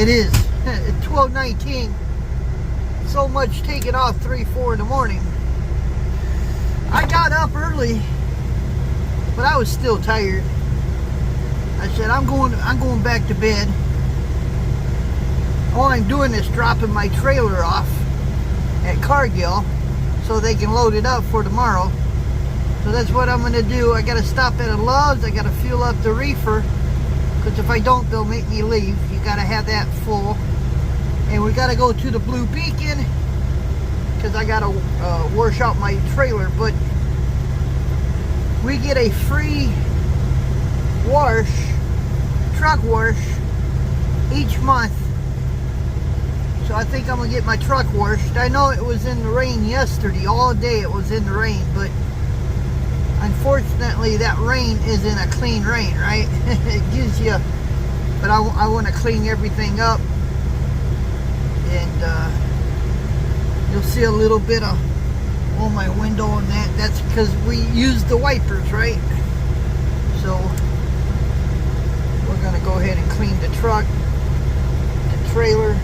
It is. At 12:19. So much taking off 3, 4 in the morning. I got up early, but I was still tired. I said, I'm going back to bed. All I'm doing is dropping my trailer off at Cargill so they can load it up for tomorrow. So that's what I'm going to do. I got to stop at a Love's. I got to fuel up the reefer, because if I don't, they'll make me leave. You got to have that full. And we got to go to the Blue Beacon, because I got to wash out my trailer. But we get a free wash, truck wash, each month. So I think I'm going to get my truck washed. I know it was in the rain yesterday. All day it was in the rain, but unfortunately that rain isn't a clean rain, right? It gives you, but I want to clean everything up. And you'll see a little bit of on my window and that. That's because we use the wipers, right? So we're going to go ahead and clean the truck and trailer.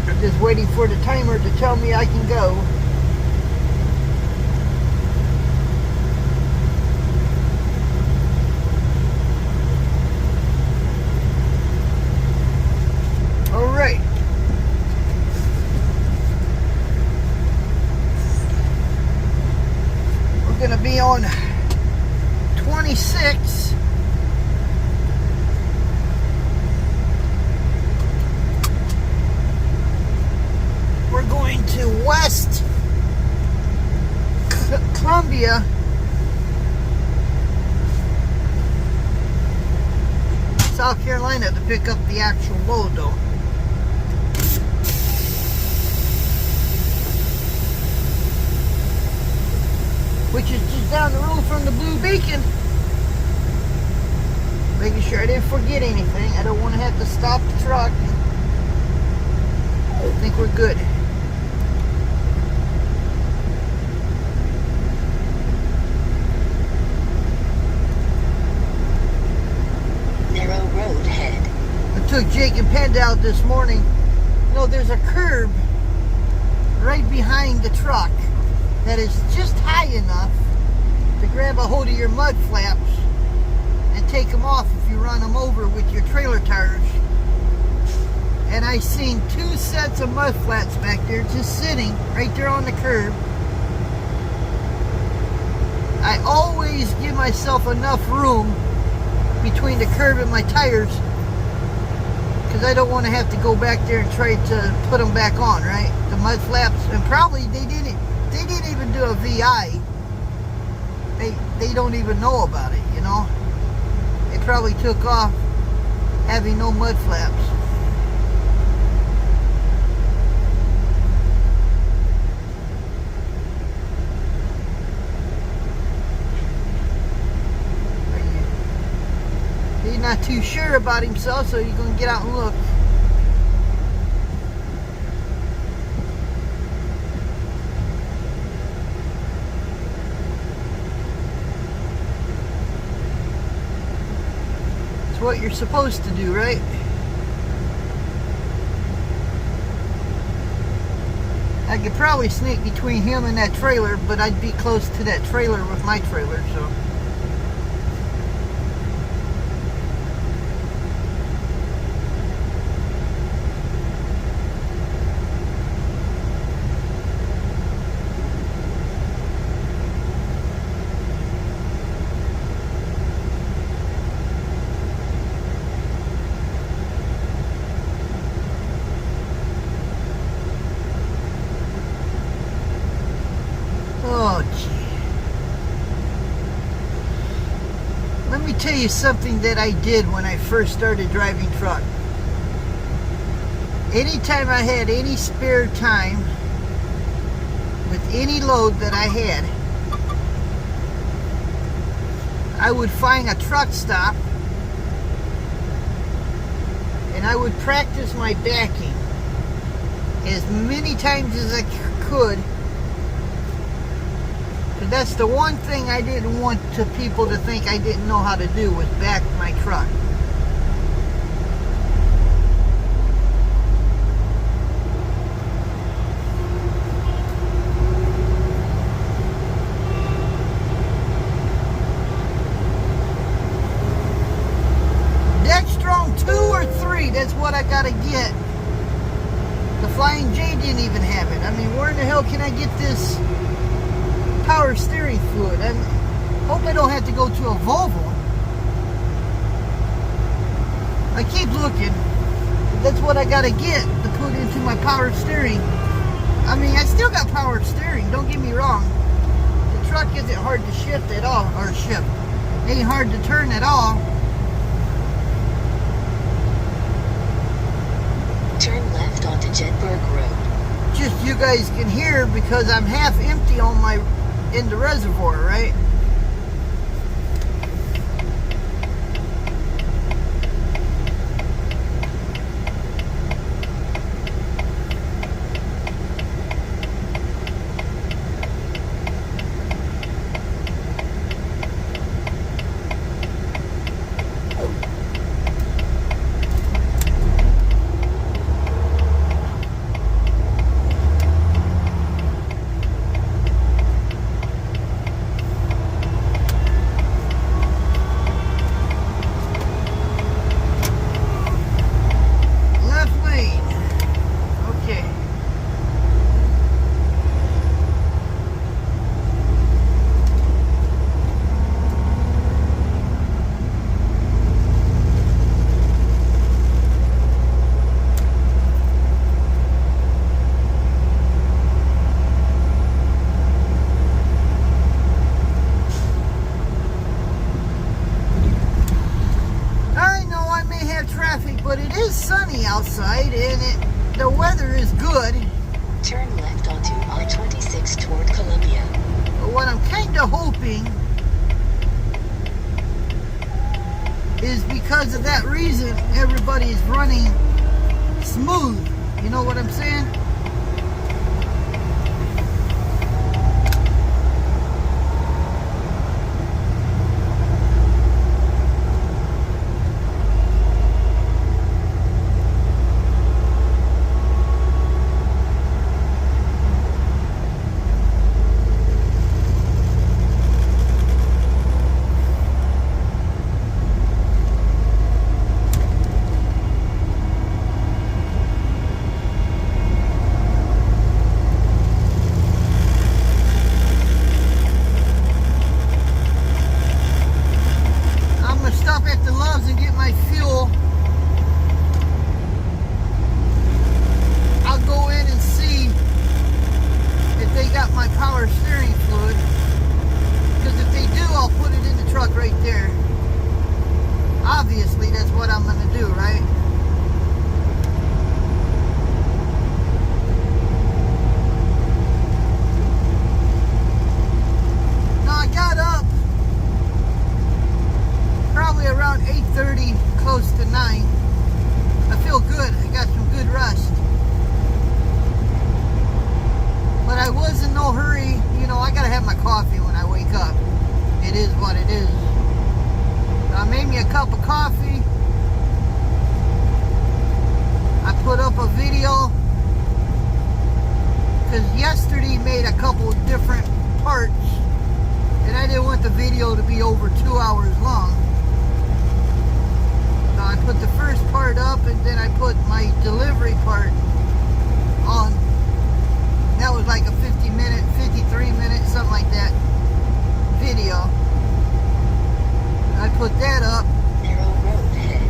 I'm just waiting for the timer to tell me I can go. Alright. We're going to be on 26. We're going to West Columbia, South Carolina, to pick up the actual load though. Which is just down the road from the Blue Beacon. Making sure I didn't forget anything. I don't want to have to stop the truck. I think we're good. Narrow road ahead. I took Jake and Panda out this morning. You know, there's a curb right behind the truck that is just high enough to grab a hold of your mud flaps and take them off if you run them over with your trailer tires. And I seen 2 sets of mud flats back there just sitting right there on the curb. I always give myself enough room between the curb and my tires, because I don't want to have to go back there and try to put them back on, right? The mud flaps, and probably they didn't even do a VI. They don't even know about it, you know. They probably took off having no mud flaps. He's not too sure about himself, so he's going to get out and look. It's what you're supposed to do, right? I could probably sneak between him and that trailer, but I'd be close to that trailer with my trailer, so. Oh, gee. Let me tell you something that I did when I first started driving truck. Anytime I had any spare time with any load that I had, I would find a truck stop and I would practice my backing as many times as I could, because That's the one thing I didn't want to people to think I didn't know how to do, was back my truck. Dextrone 2 or 3, that's what I gotta get. The Flying J didn't even have it. I mean, where in the hell can I get this power steering fluid? I hope I don't have to go to a Volvo. I keep looking. That's what I gotta get to put into my power steering. I mean, I still got power steering, don't get me wrong. The truck isn't hard to shift at all, or shift. Ain't hard to turn at all. Turn left onto Jedburgh Road. Just you guys can hear because I'm half empty on my in the reservoir, right? But it is sunny outside and the weather is good. Turn left onto I-26 toward Columbia. But what I'm kind of hoping is because of that reason everybody is running smooth. You know what I'm saying? And get my fuel. I'll go in and see if they got my power steering fluid, because if they do, I'll put it in the truck right there. Obviously that's what I'm going to do, right? Now I got up probably around 8:30, close to 9. I feel good. I got some good rest. But I was in no hurry. You know, I gotta have my coffee when I wake up. It is what it is. I made me a cup of coffee. I put up a video because yesterday made a couple different parts and I didn't want the video to be over 2 hours long. I put the first part up and then I put my delivery part on. That was like a 50-minute, 53-minute, something like that video. I put that up. Narrow road ahead.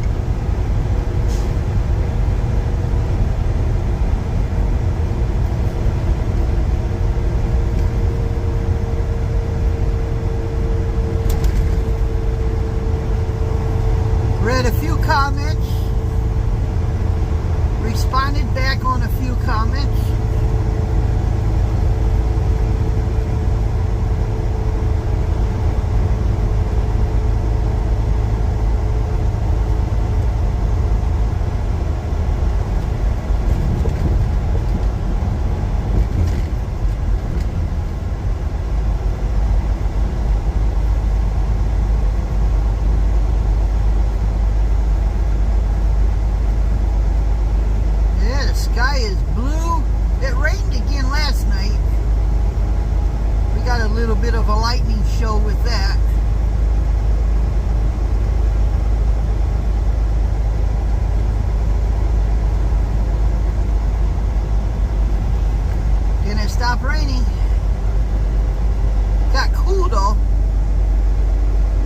Read a few comments, responded back stopped raining. Got cool though.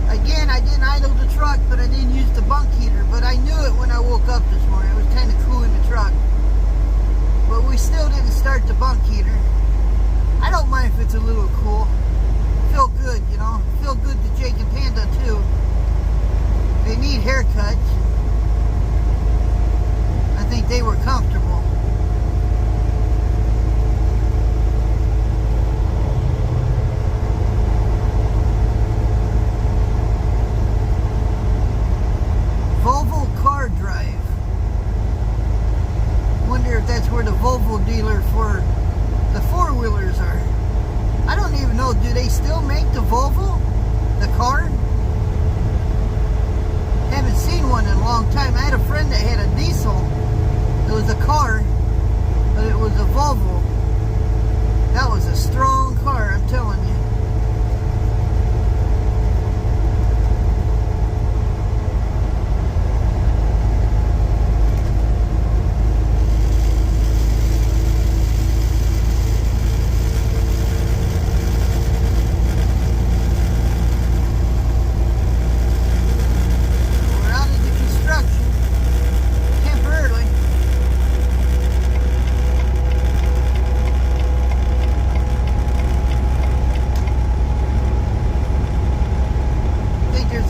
Again, I didn't idle the truck, but I didn't use the bunk heater. But I knew it when I woke up this morning. It was kind of cool in the truck. But we still didn't start the bunk heater. I don't mind if it's a little cool. Feel good, you know. Feel good to Jake and Panda too. They need haircuts. I think they were comfortable. Volvo car drive. Wonder if that's where the Volvo dealer for the four-wheelers are. I don't even know, do they still make the Volvo? The car? Haven't seen one in a long time. I had a friend that had a diesel. It was a car, but it was a Volvo. That was a strong car, I'm telling you.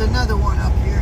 Another one up here.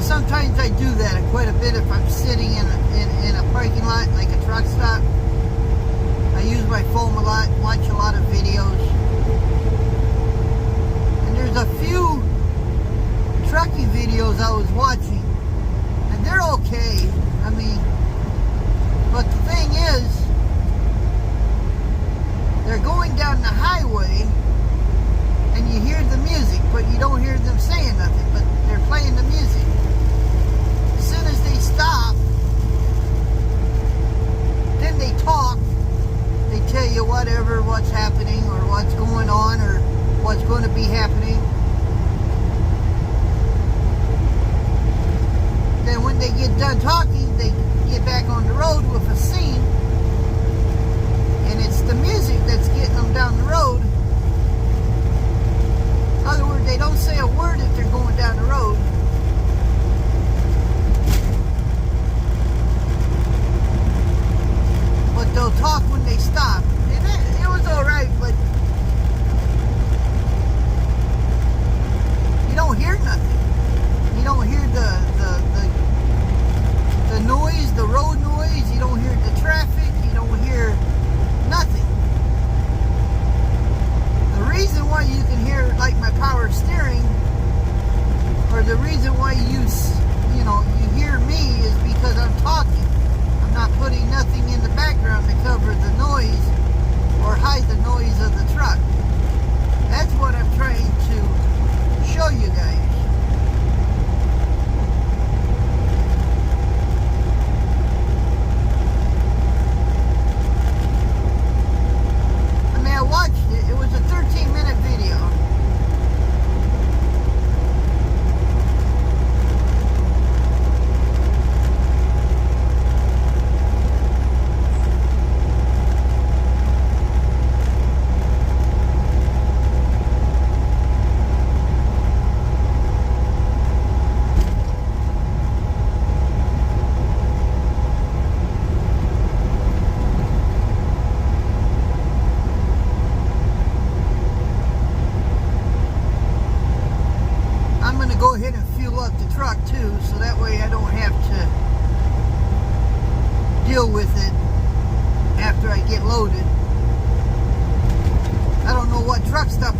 Sometimes I do that quite a bit if I'm sitting in a parking lot, like a truck stop. I use my phone a lot, watch a lot of videos. And there's a few trucking videos I was watching, and they're okay. I mean, but the thing is, they're going down the highway, and you hear the music, but you don't hear them saying nothing, but they're playing the music. As soon as they stop, then they talk. They tell you what's happening, or what's going on, or what's going to be happening. Then when they get done talking, they get back on the road with a scene, and it's the music that's getting them down the road. In other words, they don't say a word if they're going down the road. But they'll talk when they stop. And it was alright, but you don't hear nothing. You don't hear the noise, the road noise. You don't hear the traffic. You don't hear nothing. The reason why you can hear, like, my power steering, or the reason why you hear me, is because I'm talking. I'm not putting nothing in the background to cover the noise or hide the noise of the truck. That's what I'm trying to show you guys. I mean, I watched it. It was a 13-minute video.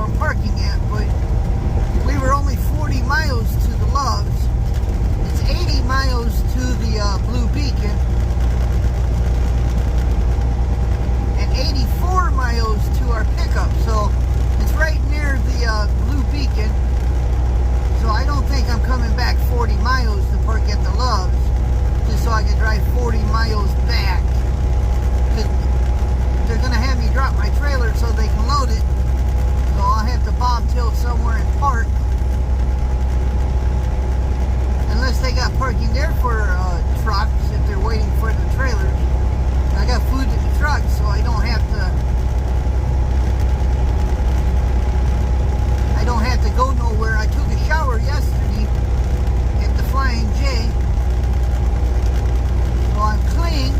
from parking at, but we were only 40 miles to the Loves. It's 80 miles to the Blue Beacon. And 84 miles to our pickup. So it's right near the Blue Beacon. So I don't think I'm coming back 40 miles to park at the Loves. Just so I can drive 40 miles back. They're going to have me drop my trailer so they can load it. So I'll have to bobtail somewhere and park. Unless they got parking there for trucks if they're waiting for the trailers. I got food in the truck so I don't have to go nowhere. I took a shower yesterday at the Flying J. So I'm clean.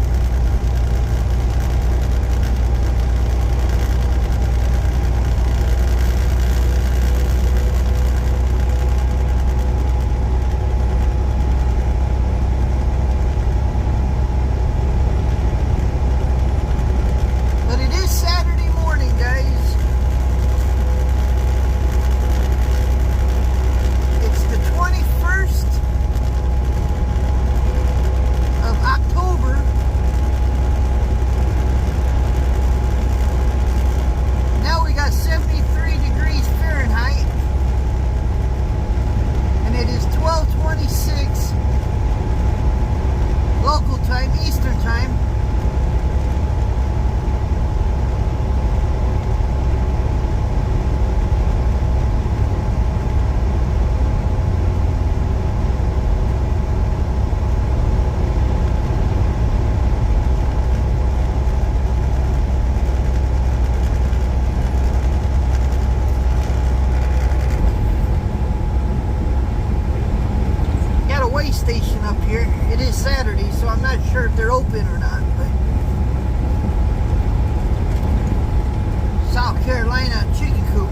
Station up here. It is Saturday, so I'm not sure if they're open or not, but South Carolina chicken coop.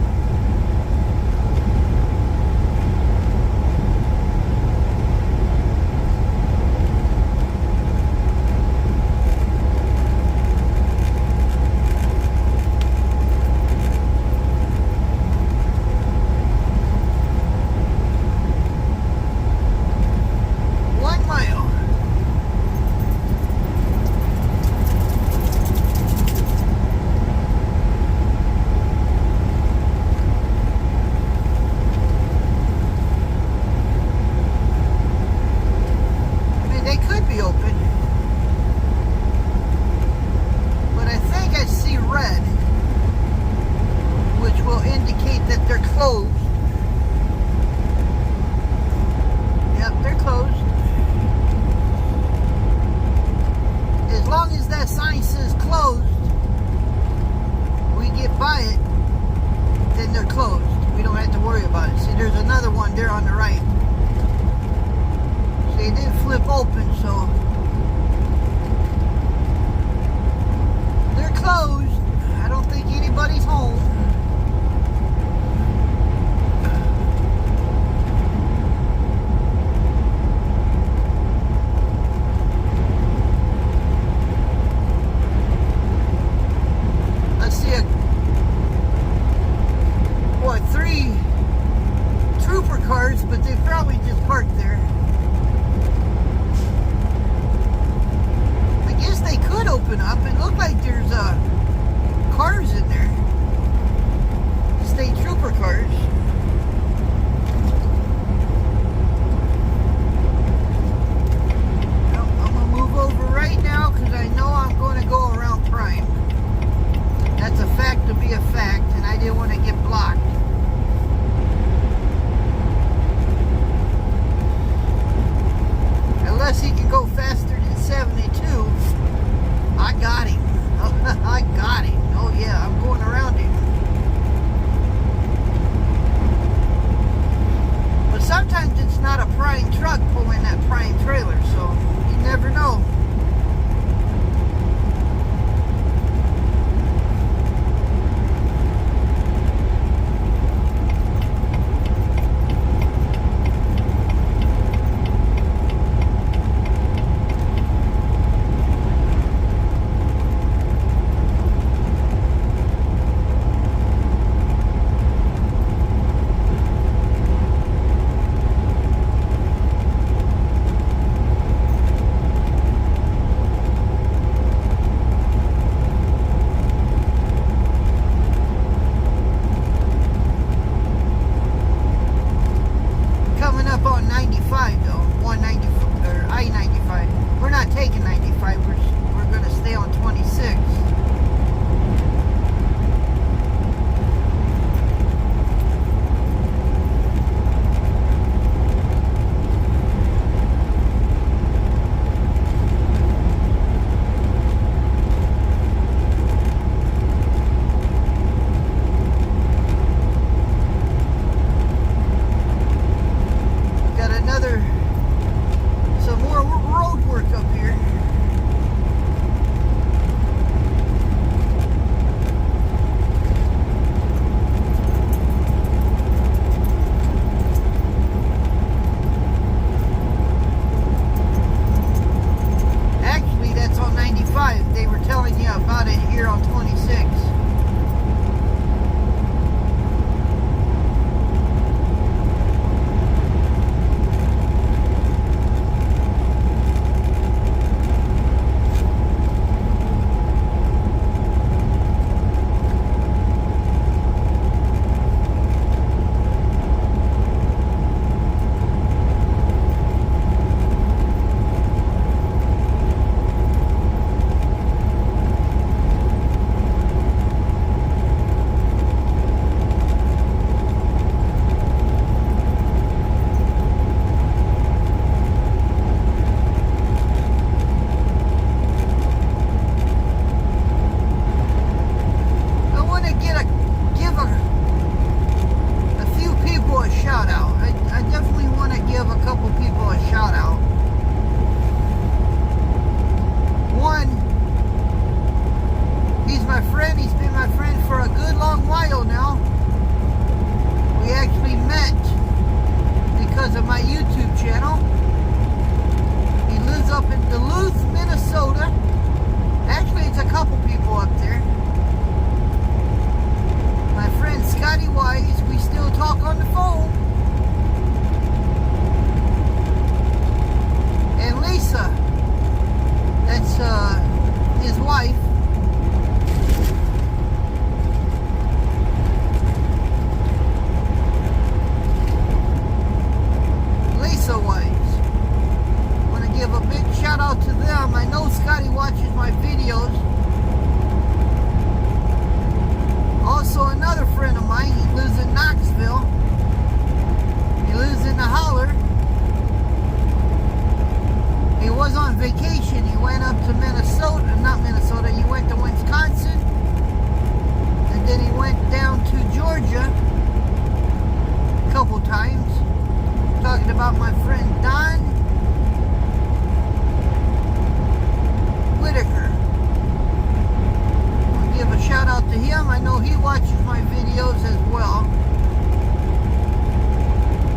to him. I know he watches my videos as well.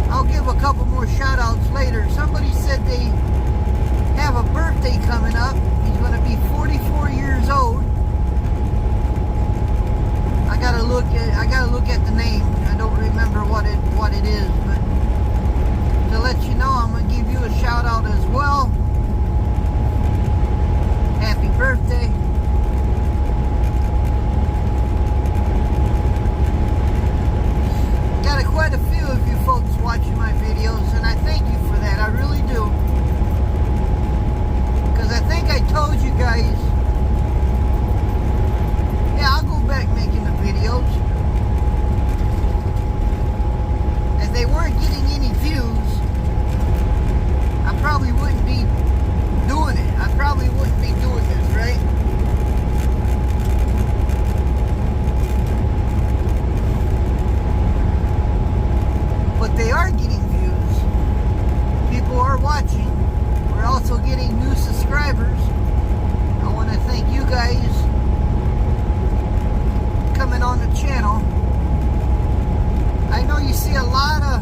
I'll give a couple more shout outs later. Somebody said they have a birthday coming up. He's going to be 44 years old. I gotta look at the name. I don't remember what it is, but to let you know, I'm gonna give you a shout out as well. Happy birthday. Got quite a few of you folks watching my videos, and I thank you for that. I really do. Because I think I told you guys, yeah, I'll go back making the videos. If they weren't getting any views, I probably wouldn't be doing it. I probably wouldn't be doing this, right? But they are getting views. People are watching. We're also getting new subscribers. I want to thank you guys coming on the channel. I know you see a lot of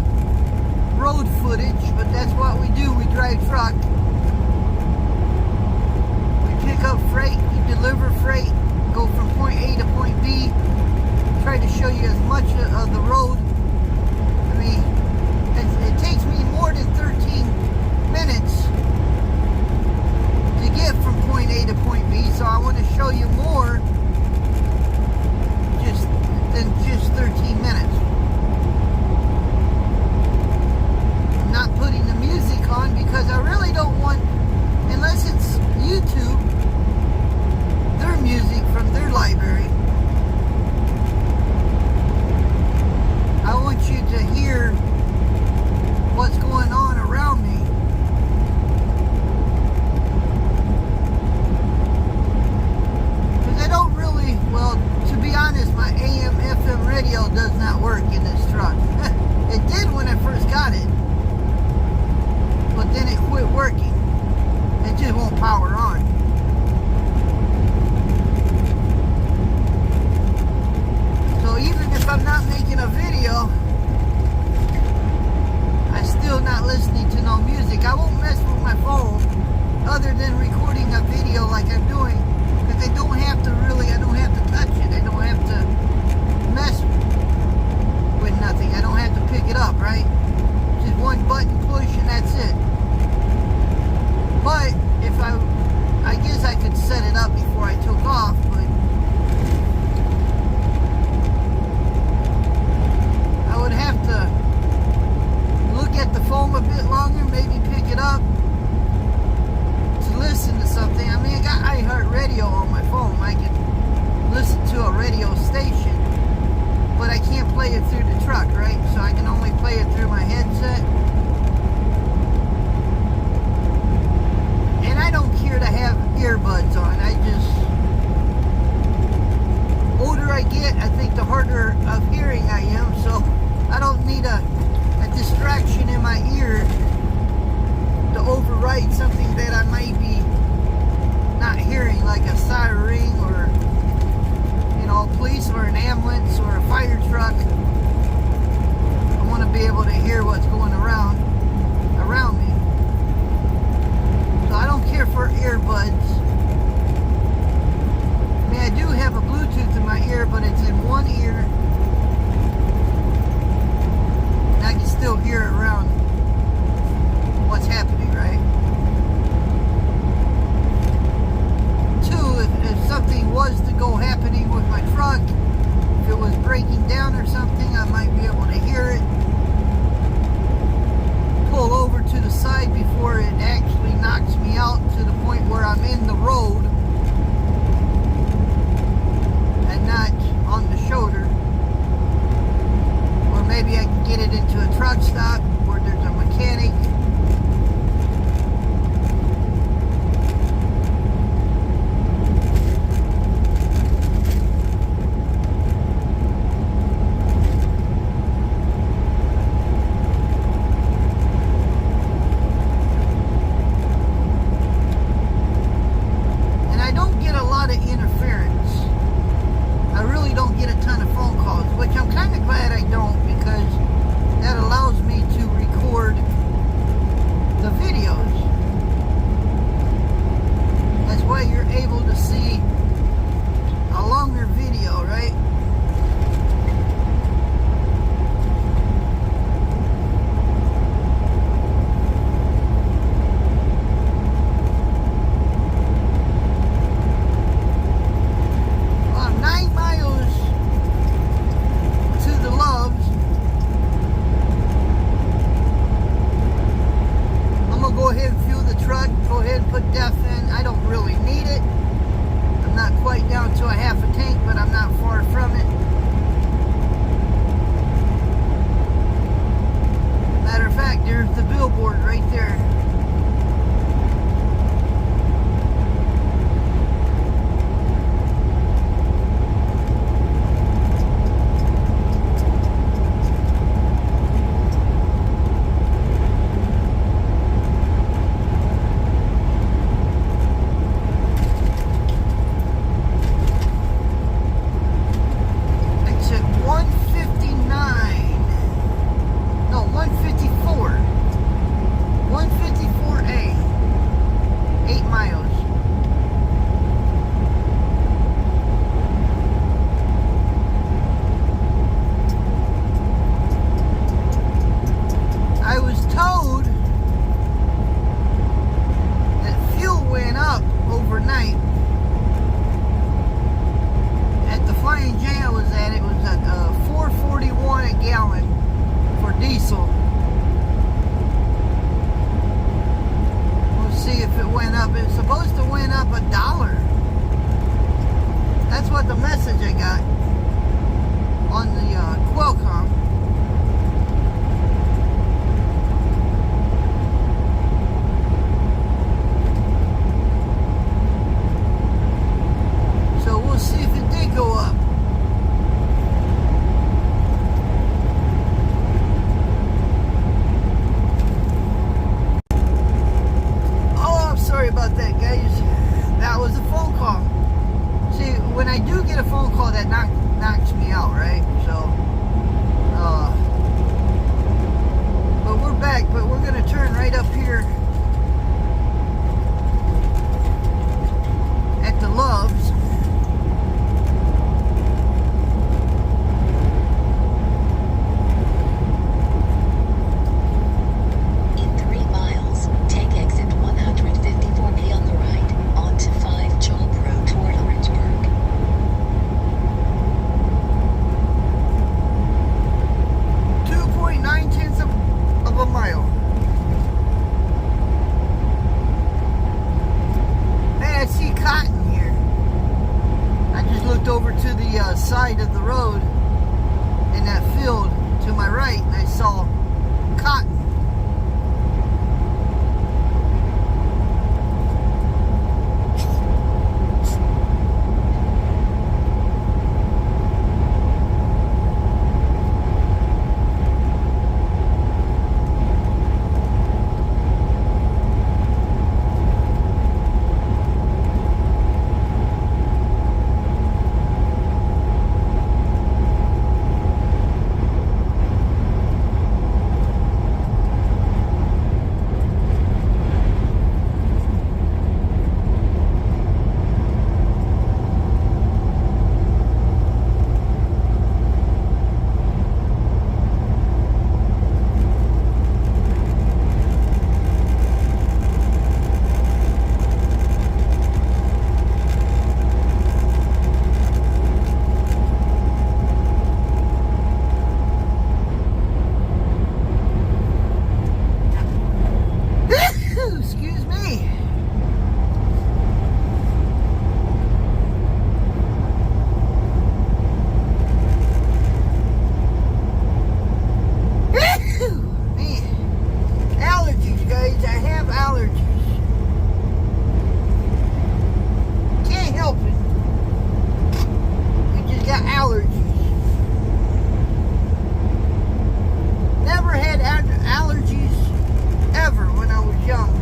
road footage, but that's what we do. We drive truck. We pick up freight, we deliver freight, go from point A to point B. Try to show you as much of the road. I mean, it takes me more than 13 minutes to get from point A to point B, so I want to show you more than just 13 minutes. I'm not putting the music on because I really don't want, unless it's YouTube, their music from their library. I want you to hear what's going on around me. Because I don't really, well, to be honest, my AM FM radio does not work in this truck. It did when I first got it, but then it quit working. It just won't power on. So even if I'm not making a video, I'm still not listening to no music. I won't mess with my phone other than recording a video like I'm doing, because I don't have to touch it. I don't have to mess with nothing. I don't have to pick it up, right? Just one button push and that's it. But if I guess I could set it up before I took off, but I would have to look at the phone a bit longer, maybe pick it up to listen to something. I mean, I got iHeartRadio on my phone. I can listen to a radio station, but I can't play it through the truck, right? So I can only play it through my headset. And I don't care to have earbuds on. I just, older I get, I think the harder of hearing I am, so I don't need a distraction in my ear to override something that I might be not hearing, like a siren or, you know, police or an ambulance or a fire truck. I want to be able to hear what's going around me. So I don't care for earbuds. I mean, I do have a Bluetooth in my ear, but it's in one ear. And I can still hear around what's happening, right? Two, if something was to go happening with my truck, if it was breaking down or something, I might be able to hear it. Pull over to the side before it actually knocks me out to the point where I'm in the road and not on the shoulder. Or maybe I can get it into a truck stop where there's a mechanic. message I got on the Qualcomm. So we'll see if it did go up. Oh, I'm sorry about that, guys. That was a phone call. See, when I do get a phone call, that knocks me out, right? So, but we're back. But we're gonna turn right up here at the Loves. In 3 miles, take exit 154B on the right, onto 5 Chalk Road toward Orangeburg. 2.9 of a mile. Man, I see cotton here. I just looked over to the side of the road in that field to my right, and I saw cotton. Excuse me. Man, allergies, guys. I have allergies. Can't help it. I just got allergies. Never had allergies ever when I was young.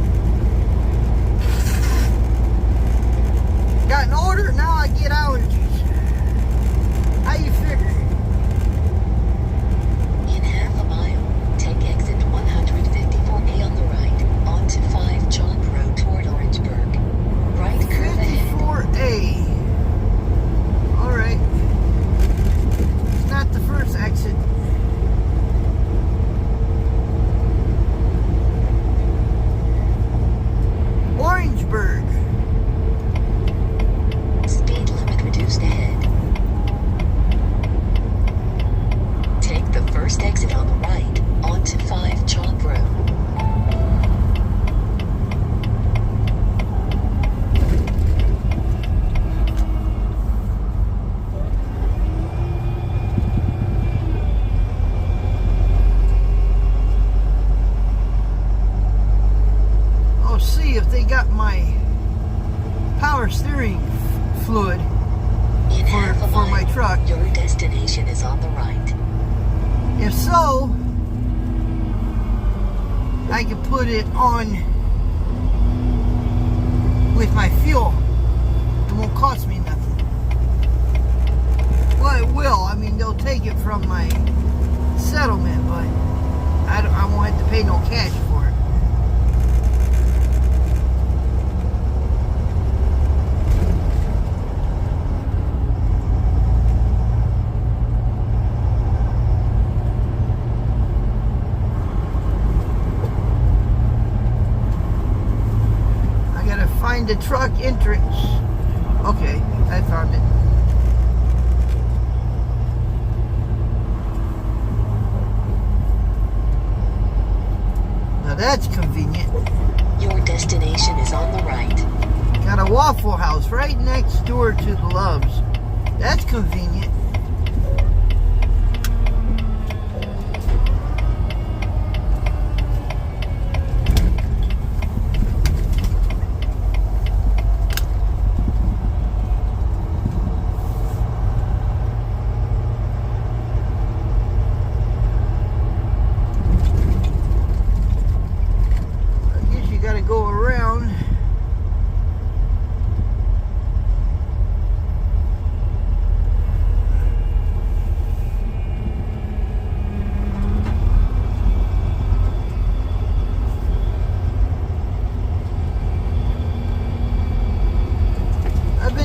Gotten older, now I get allergies. How you figure? In half a mile, take exit 154B on the right, onto 5 Chalk Road toward Orangeburg. Right curve ahead. 54A. Alright. It's not the first exit. Orangeburg. Speed limit reduced ahead. Take the first exit on the right, onto 5 Chalk Road. I'll see if they got my power steering fluid In half a for mile, my truck. your destination is on the right. If so, I can put it on with my fuel. It won't cost me nothing. Well, it will. I mean, they'll take it from my settlement, but I won't have to pay no cash for it. Find the truck entrance. Okay, I found it. Now that's convenient. Your destination is on the right. Got a Waffle House right next door to the Loves. That's convenient. I guess you gotta go around.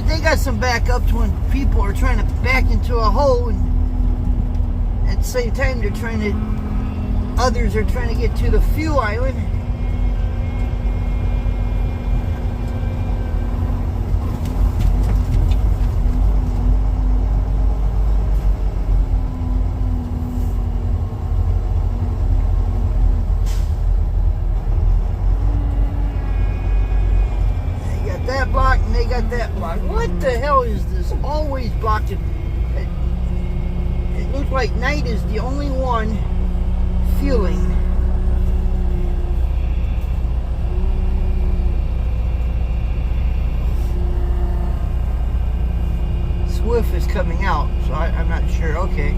They got some backups when people are trying to back into a hole, and at the same time others are trying to get to the fuel island. That block and they got that block. What the hell is this? Always blocked. It looks like night is the only one fueling. Swift is coming out, so I'm not sure. Okay.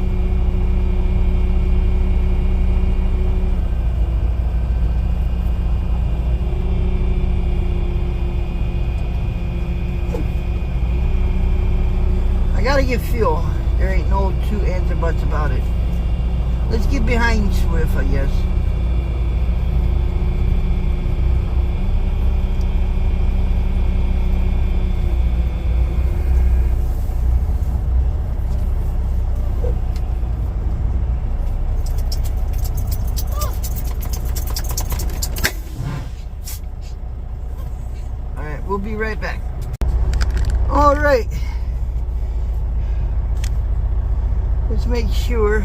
Gotta get fuel. There ain't no two ands or buts about it. Let's get behind Swift, I guess. Alright, we'll be right back. Alright. Let's make sure.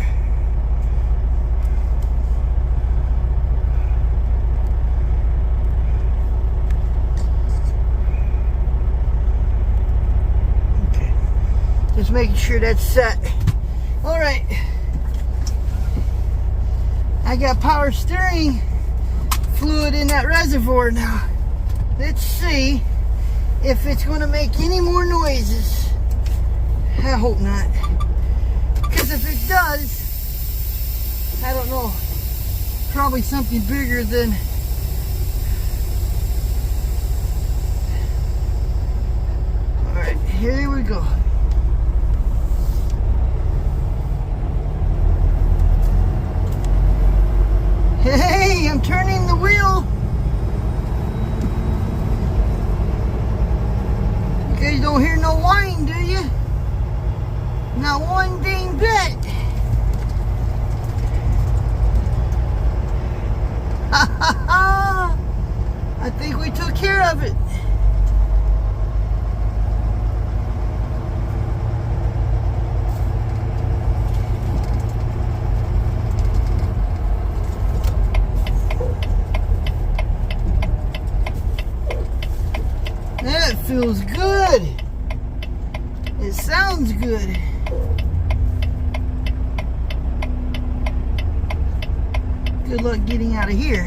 Okay. Just making sure that's set. All right. I got power steering fluid in that reservoir now. Let's see if it's going to make any more noises. I hope not. Because if it does, I don't know, probably something bigger than alright, here we go. Hey, I'm turning the wheel. You guys don't hear no whine, do you? Not one dang bit. Ha ha ha! I think we took care of it. That feels good. It sounds good. Good luck getting out of here.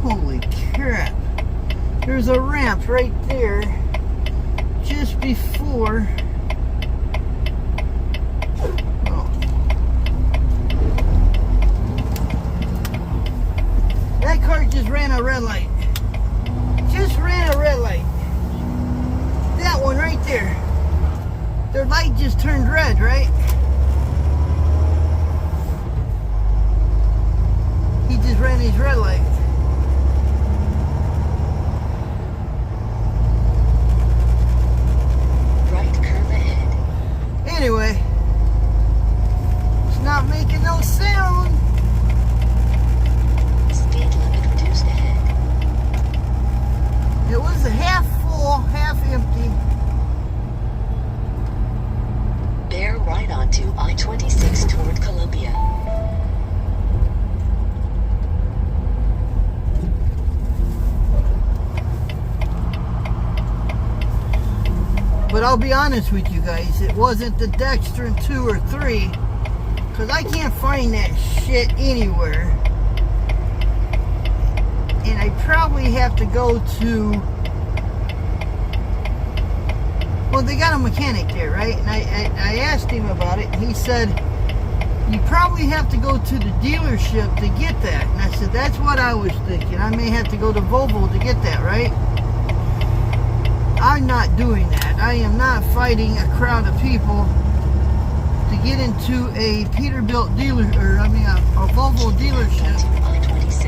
Holy crap. There's a ramp right there just before. Oh. That car just ran a red light. Just ran a red light. That one right there. Their light just turned red, right? He just ran his red light. Right curve ahead. Anyway, it's not making no sound. Speed limit reduced ahead. It was half full, half empty. Bear right onto I-26 toward Columbia. But I'll be honest with you guys, it wasn't the Dextrin 2 or 3, because I can't find that shit anywhere. And I probably have to go to, well, they got a mechanic there, right? And I asked him about it, and he said, you probably have to go to the dealership to get that. And I said, that's what I was thinking. I may have to go to Volvo to get that, right? I'm not doing that. I am not fighting a crowd of people to get into a Peterbilt dealer, or I mean a Volvo dealership. I-26.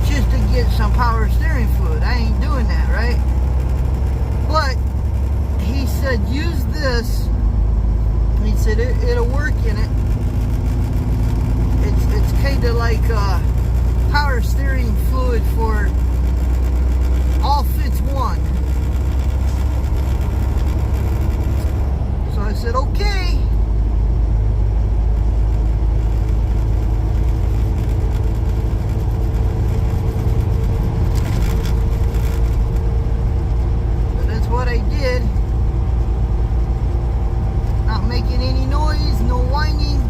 Just to get some power steering fluid. I ain't doing that, right? But he said use this. He said it'll work in it. It's kind of like power steering fluid for all fits one. So I said okay. So that's what I did. Not making any noise, no whining.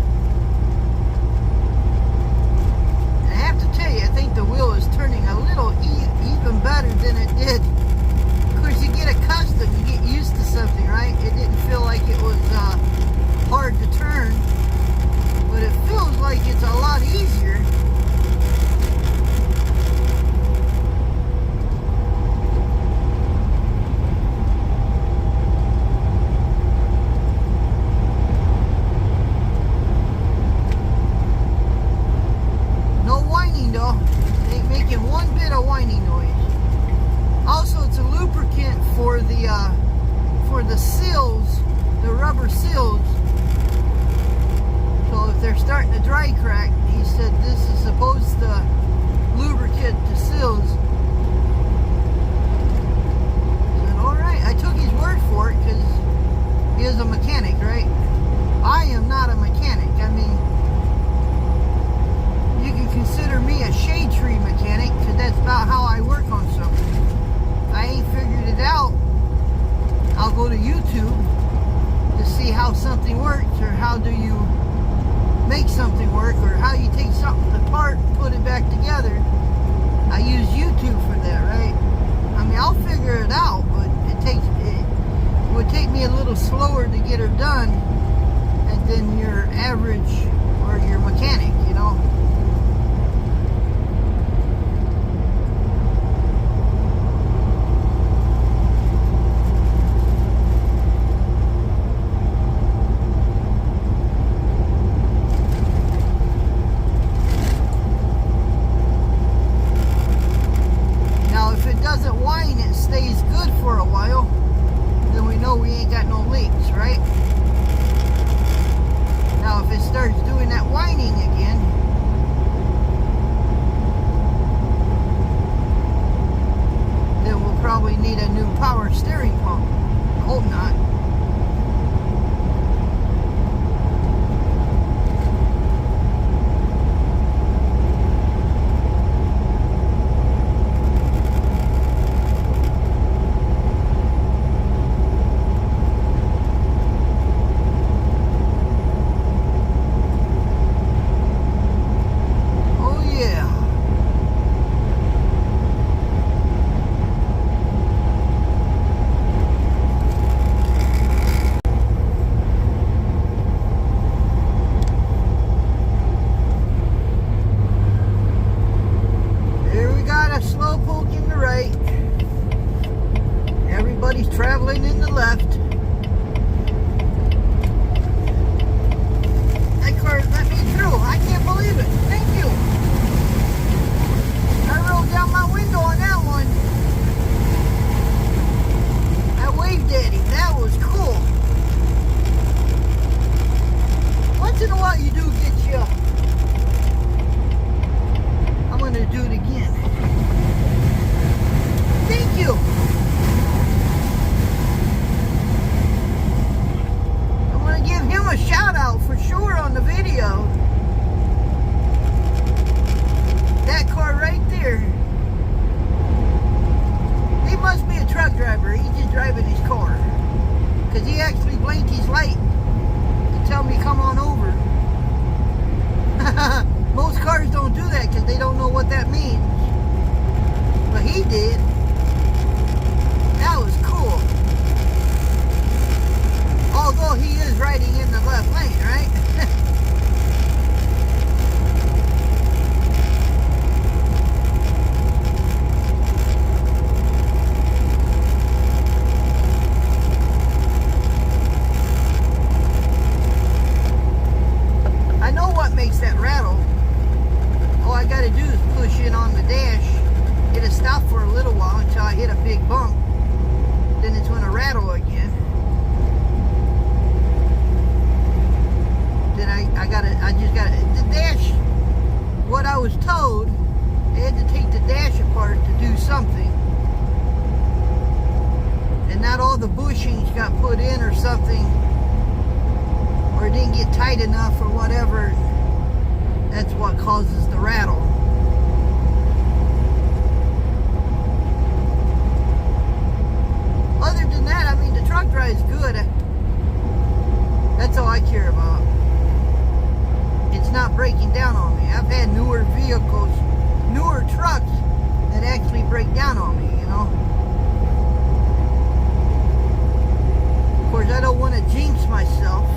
And I have to tell you, I think the wheel is turning a little even better than it did. Of course, you get accustomed, you get used to something, right? It didn't feel like it was hard to turn, but it feels like it's a lot easier. Ain't making one bit of whining noise. Also, it's a lubricant for the seals, the rubber seals. So if they're starting to dry crack, he said this is supposed to lubricate the seals. I said, all right. I took his word for it because he is a mechanic, right? I am not a mechanic. I mean, you can consider me a shade tree mechanic, because that's about how I work on something. If I ain't figured it out, I'll go to YouTube to see how something works, or how do you make something work, or how you take something apart and put it back together. I use YouTube for that, right? I mean, I'll figure it out, but it would take me a little slower to get her done than your average or your mechanic, you know. Doesn't whine, it stays good for a while, then we know we ain't got no leaks, right? Now if it starts Most cars don't do that because they don't know what that means. But he did. That was cool. Although he is riding in the left lane, right? I know what makes that rattle. All I gotta do is push in on the dash. It'll stop for a little while until I hit a big bump. Then it's gonna rattle again. Then I just gotta, the dash, what I was told, I had to take the dash apart to do something. And not all the bushings got put in or something, or it didn't get tight enough or whatever. That's what causes the rattle. Other than that, I mean, the truck drives good. That's all I care about. It's not breaking down on me. I've had newer vehicles, newer trucks that actually break down on me, you know. Of course, I don't want to jinx myself.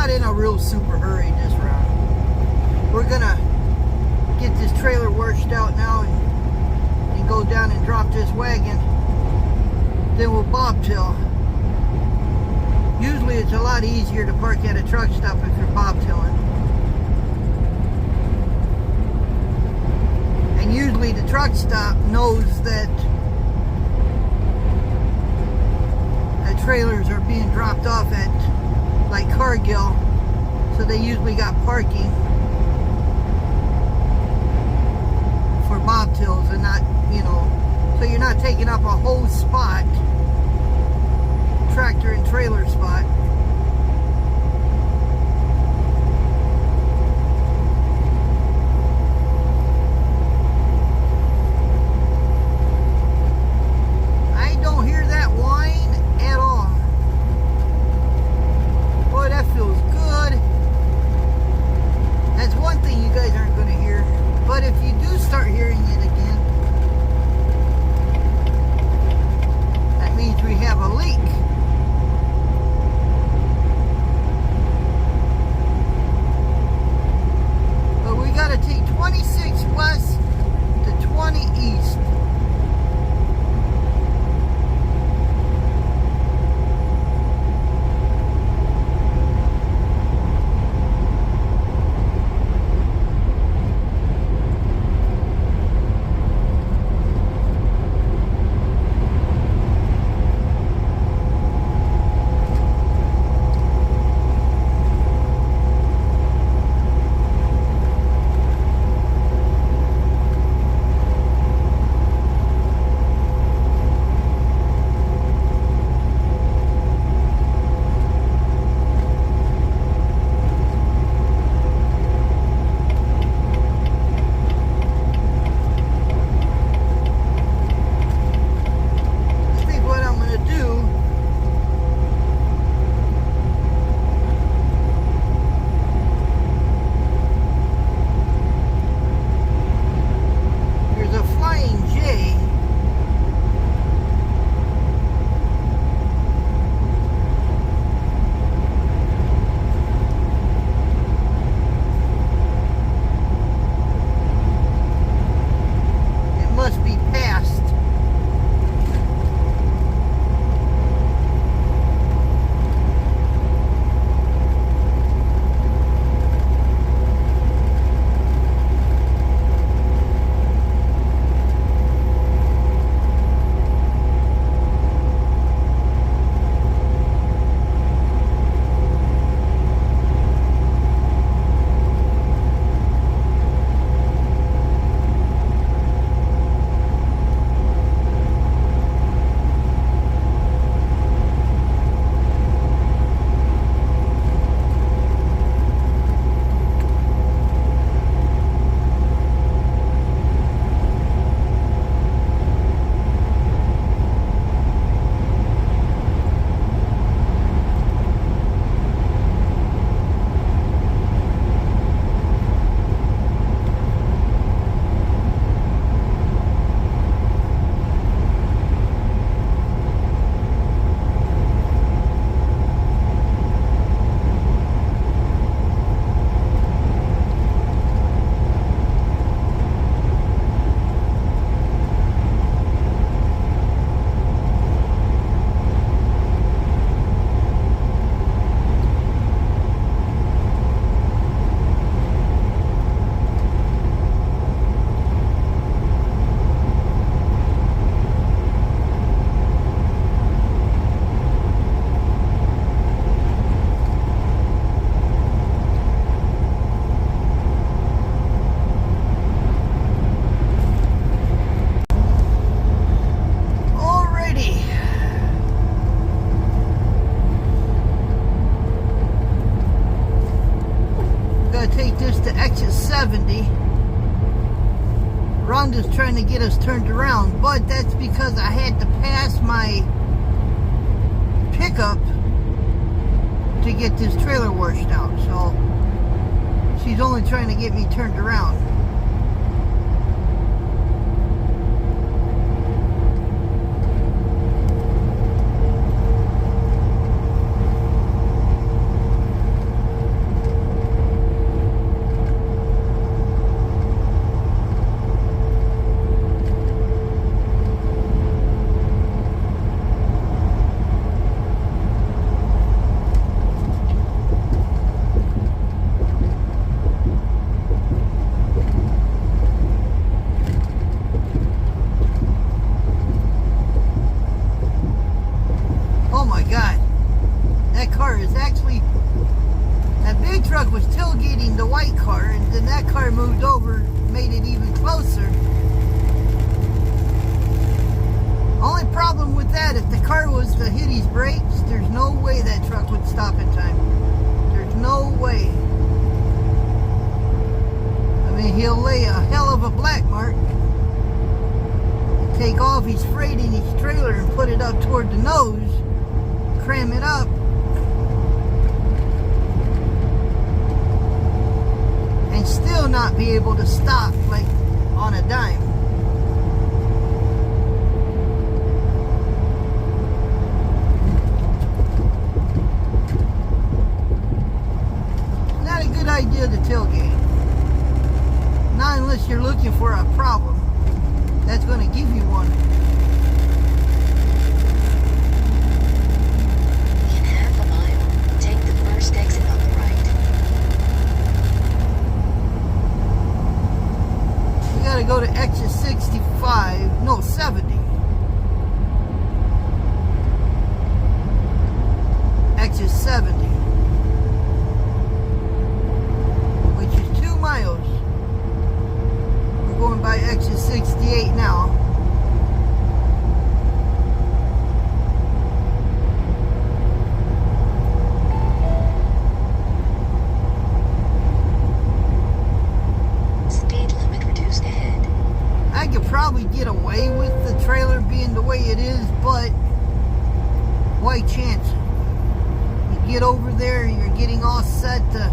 In a real super hurry this round. We're gonna get this trailer washed out now and go down and drop this wagon. Then we'll bobtail. Usually it's a lot easier to park at a truck stop if you're bobtailing. And usually the truck stop knows that trailers are being dropped off at like Cargill, so they usually got parking for bobtails and not, you know, so you're not taking up a whole spot, tractor and trailer spot. I don't hear that whine at all. Boy, that feels good. That's one thing you guys aren't going to hear. But if you do start hearing it again, that means we have a leak. is trying to get us turned around, but that's because I had to pass my pickup to get this trailer washed out. So she's only trying to get me turned around. Truck was tailgating the white car, and then that car moved over, made it even closer. Only problem with that, if the car was to hit his brakes, there's no way that truck would stop in time. There's no way. I mean, he'll lay a hell of a black mark, take off his freight in his trailer and put it up toward the nose, cram it up, and still not be able to stop like on a dime. Not a good idea to tailgate. Not unless you're looking for a problem that's going to give you one. In half a mile, take the first exit on the right. Gotta go to exit 65, no, 70. Exit 70, which is 2 miles. We're going by exit 68 now. Probably get away with the trailer being the way it is, but why chance it? You get over there, you're getting all set to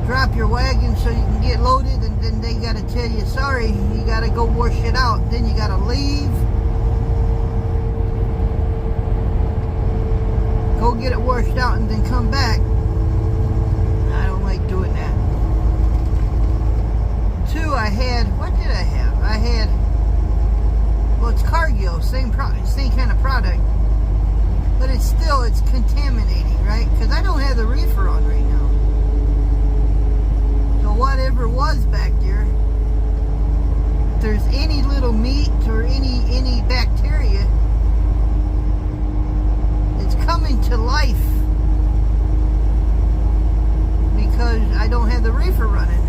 drop your wagon so you can get loaded, and then they got to tell you, sorry, you got to go wash it out. Then you got to leave, go get it washed out, and then come back. I don't like doing that. 2, I had, what did I have? I had, well, it's Cargill, same kind of product, but it's contaminating, right? Because I don't have the reefer on right now. So whatever was back there, if there's any little meat or any bacteria, it's coming to life because I don't have the reefer running.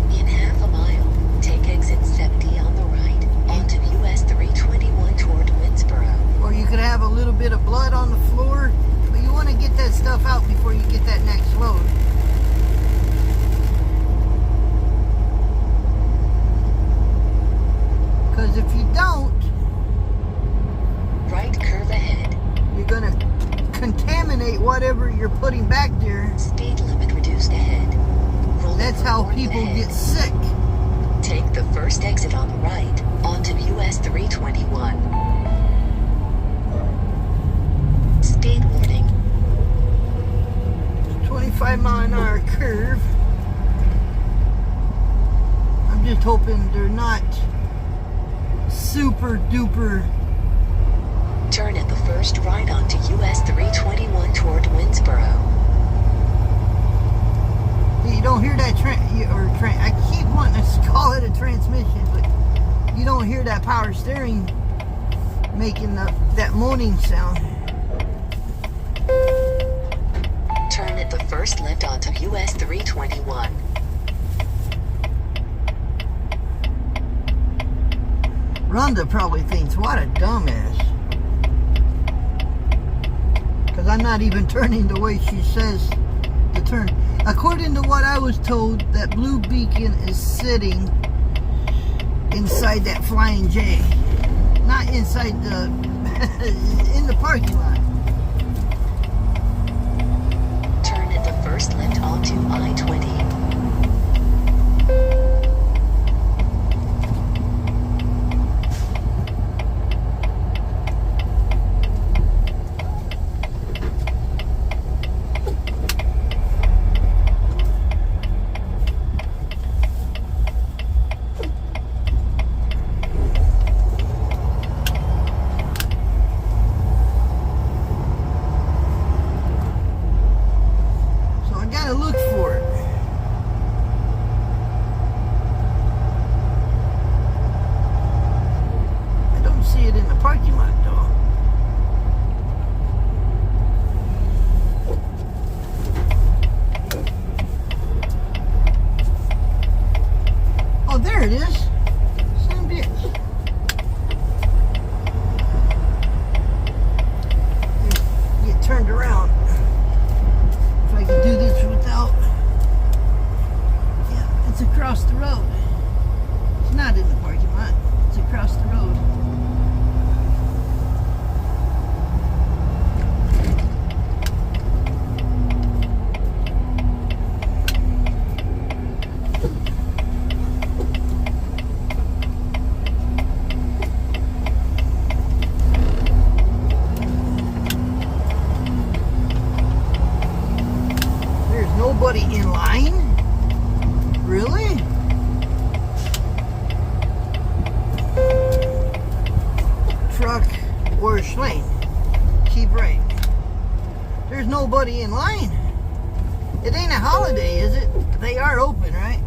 In half a mile, take exit 70 on the right, onto US 321 toward Winsboro. Or you could have a little bit of blood on the floor, but you want to get that stuff out before you get that next load. Because if you don't, right curve ahead. You're going to contaminate whatever you're putting back there. Speed limit reduced ahead. That's how people get sick. Take the first exit on the right, onto US 321. Speed warning. 25-mile-an-hour curve. I'm just hoping they're not super duper. Turn at the first right onto US 321 toward Winsboro. You don't hear that I keep wanting to call it a transmission, but you don't hear that power steering making that moaning sound. Turn at the first left onto US 321. Rhonda probably thinks, what a dumbass. Because I'm not even turning the way she says to turn. According to what I was told, that blue beacon is sitting inside that Flying J. Not inside the, in the parking lot. Turn at the first left onto I-20. Look for it. I don't see it in the parking lot though. Oh, there it is. Some bitch. Get turned around. If I could do this without, yeah, it's across the road. It's not in the parking lot. It's across the road. Nobody in line? Really? Truck or lane. Keep right. There's nobody in line. It ain't a holiday, is it? They are open, right?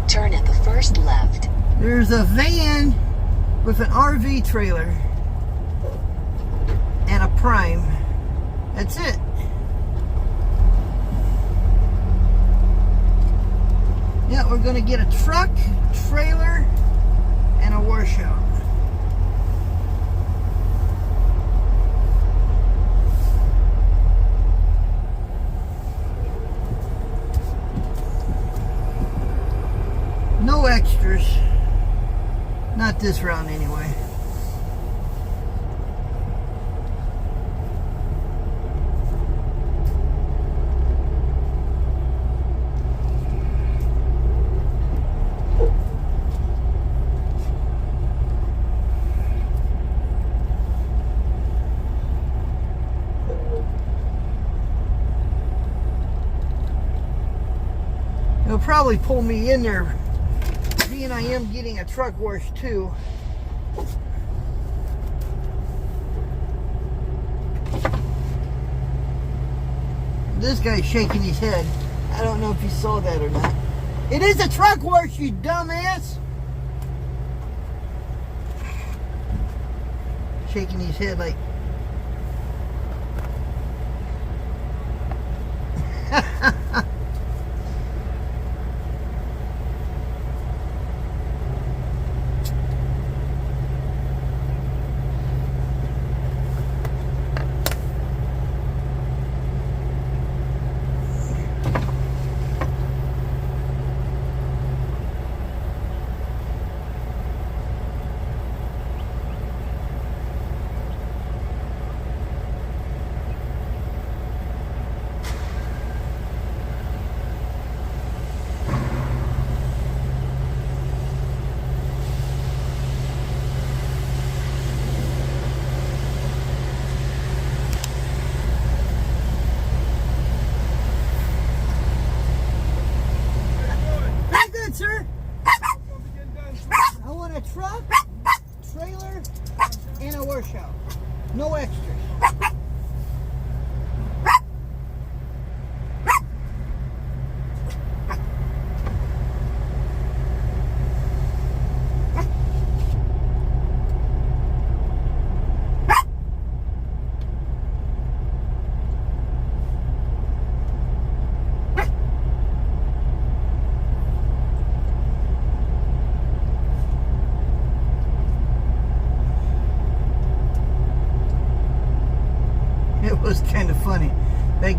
Turn at the first left. There's a van with an RV trailer and a Prime. That's it. Yeah, we're gonna get a truck, trailer, and a washout. No extras. Not this round anyway. It'll probably pull me in there, being I am getting a truck wash too. This guy's shaking his head. I don't know if you saw that or not. It is a truck wash, you dumbass! Shaking his head like...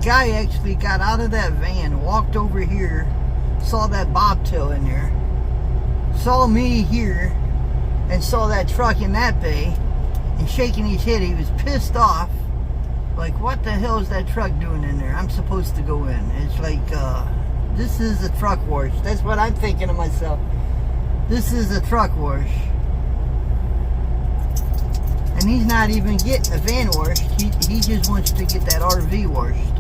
guy actually got out of that van, walked over here, saw that bobtail in there, saw me here, and saw that truck in that bay, and shaking his head. He was pissed off. Like, what the hell is that truck doing in there? I'm supposed to go in. It's like, this is a truck wash. That's what I'm thinking to myself. This is a truck wash. And he's not even getting the van washed. He just wants to get that RV washed.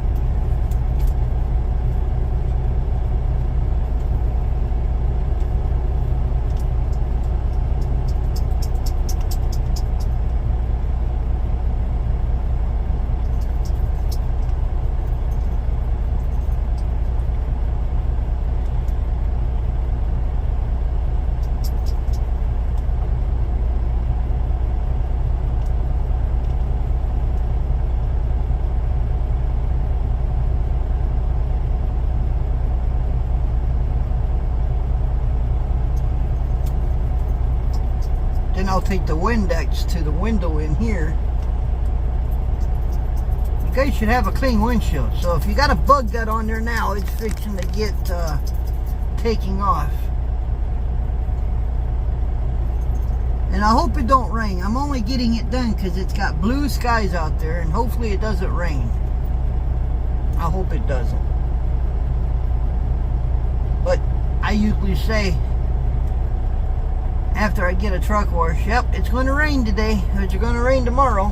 Then I'll take the Windex to the window in here. You guys should have a clean windshield. So if you got a bug gut on there now, it's fixing to get taking off. And I hope it don't rain. I'm only getting it done because it's got blue skies out there, and hopefully it doesn't rain. I hope it doesn't. But I usually say, after I get a truck wash, yep, it's going to rain today, or it's going to rain tomorrow.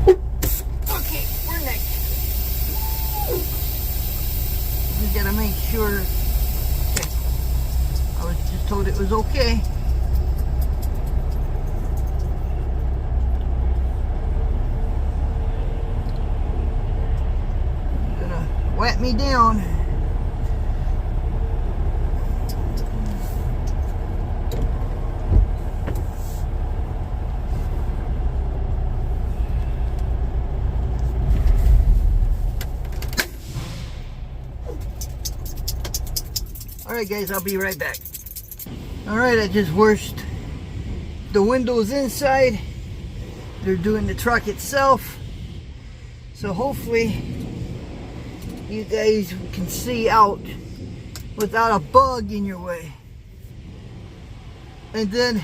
Okay, we're next. Just gotta make sure. Okay. I was just told it was okay. Wet me down. Alright guys, I'll be right back. Alright, I just washed the windows inside. They're doing the truck itself. So hopefully you guys can see out without a bug in your way. And then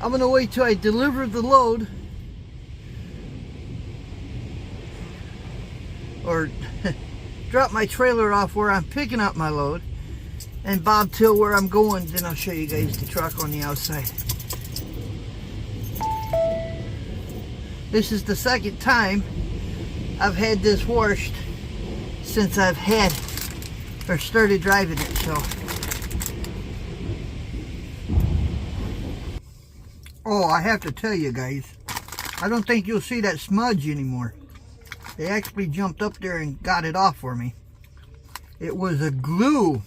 I'm gonna wait till I deliver the load, or drop my trailer off where I'm picking up my load, and bobtail where I'm going. Then I'll show you guys the truck on the outside. This is the second time I've had this washed since I've had or started driving it. So, oh, I have to tell you guys, I don't think you'll see that smudge anymore. They actually jumped up there and got it off for me. It was a glue.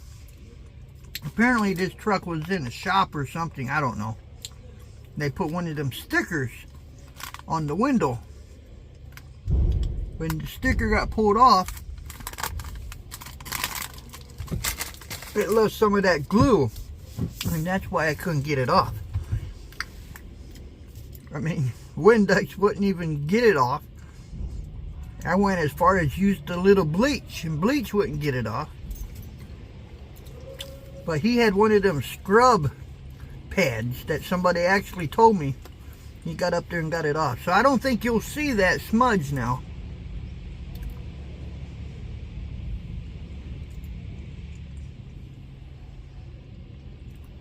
Apparently this truck was in a shop or something, I don't know. They put one of them stickers on the window. When the sticker got pulled off, it left some of that glue, and that's why I couldn't get it off. I mean, Windex wouldn't even get it off. I went as far as used a little bleach, and bleach wouldn't get it off. But he had one of them scrub pads that somebody actually told me. He got up there and got it off. So I don't think you'll see that smudge now.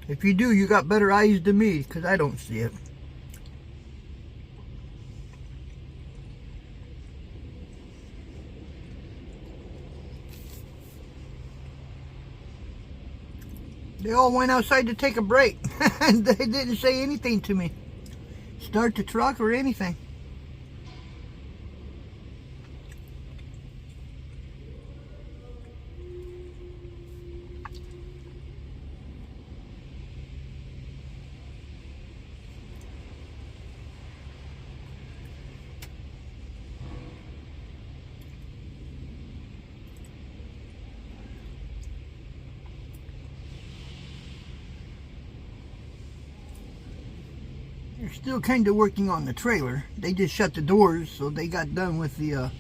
If you do, you got better eyes than me, because I don't see it. They all went outside to take a break. And they didn't say anything to me. Start the truck or anything. They're still kind of working on the trailer. They just shut the doors, so they got done with the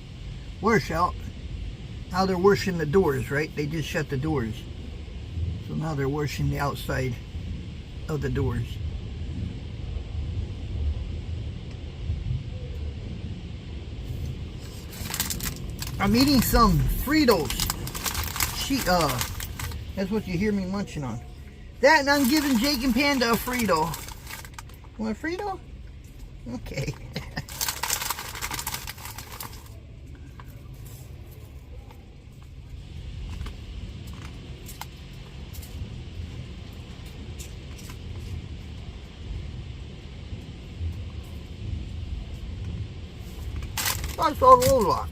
washout. Now they're washing the doors, right? They just shut the doors. So now they're washing the outside of the doors. I'm eating some Fritos. That's what you hear me munching on. That, and I'm giving Jake and Panda a Frito. Want a Frito? Okay. I saw the low lock.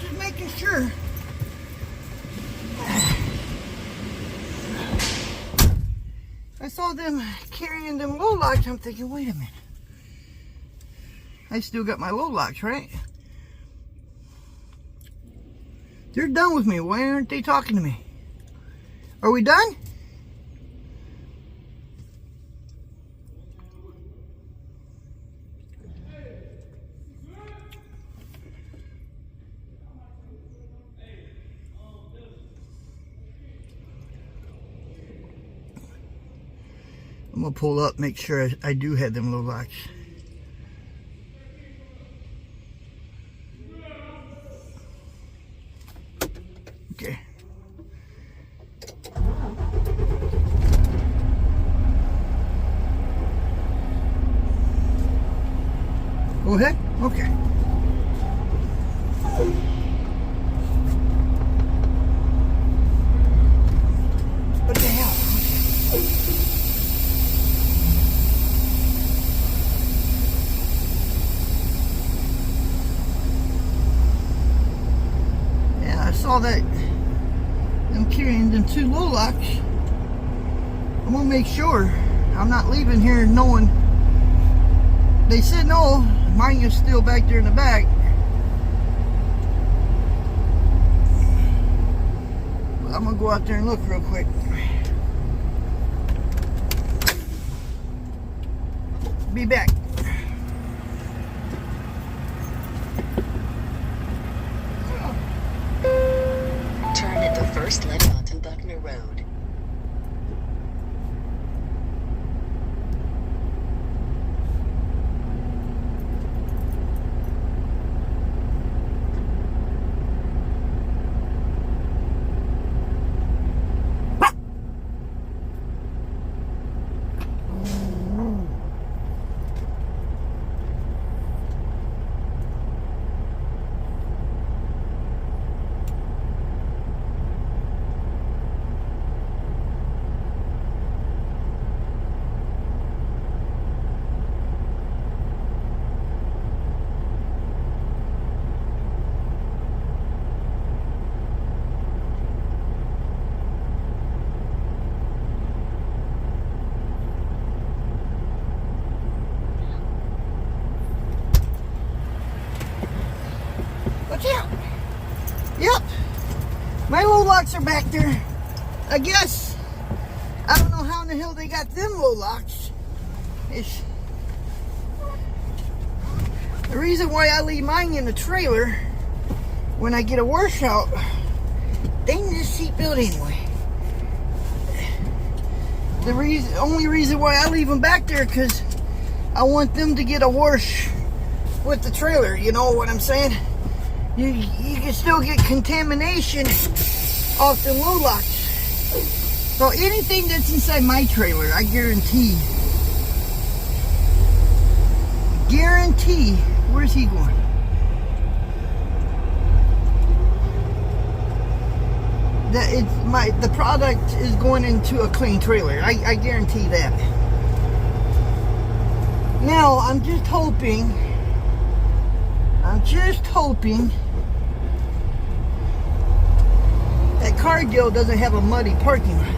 Just making sure. I saw them carrying them low locks. I'm thinking, wait a minute. I still got my low locks, right? They're done with me. Why aren't they talking to me? Are we done? I'm gonna pull up, make sure I do have them low locks. Okay. Go ahead. Okay. What the hell? I saw that I'm carrying them two low locks. I'm gonna make sure I'm not leaving here knowing. They said no, mine is still back there in the back. But I'm gonna go out there and look real quick. Be back. Turn at the first left onto Buckner Road. Watch out. Yep. My low locks are back there. I guess. I don't know how in the hell they got them low locks. The reason why I leave mine in the trailer when I get a washout, they need a seatbelt anyway. The only reason why I leave them back there because I want them to get a wash with the trailer. You know what I'm saying? You can still get contamination off the low locks. So anything that's inside my trailer, I guarantee. Where's he going? The product is going into a clean trailer. I guarantee that. Now I'm just hoping that Cargill doesn't have a muddy parking lot.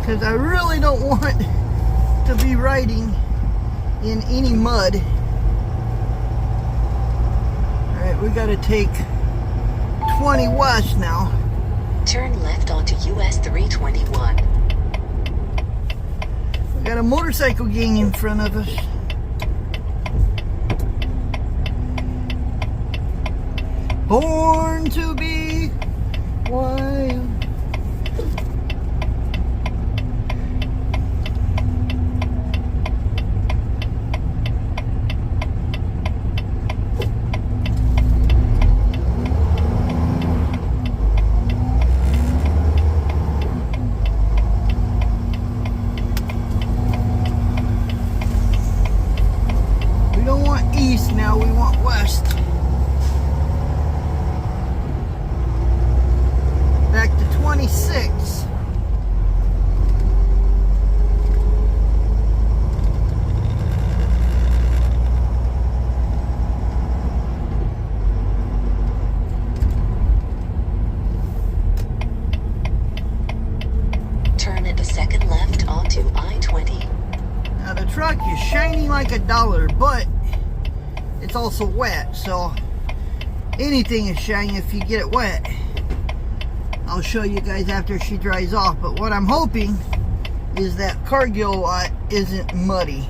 Because I really don't want to be riding in any mud. Alright, we gotta take 20 west now. Turn left onto US 321. We got a motorcycle gang in front of us. Born to be wild. Now we want west. Back to 26. Turn at the second left onto I-20. Now the truck is shiny like a dollar, but it's also wet, so anything is shiny if you get it wet. I'll show you guys after she dries off, but what I'm hoping is that Cargill lot isn't muddy.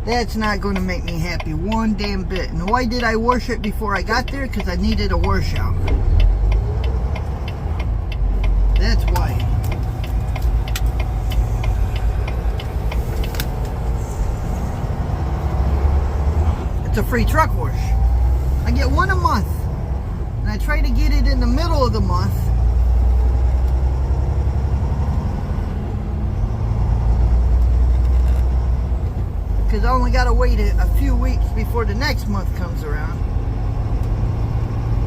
That's not going to make me happy one damn bit. And why did I wash it before I got there? Because I needed a washout. That's why. A free truck wash. I get one a month, and I try to get it in the middle of the month. Because I only got to wait a few weeks before the next month comes around.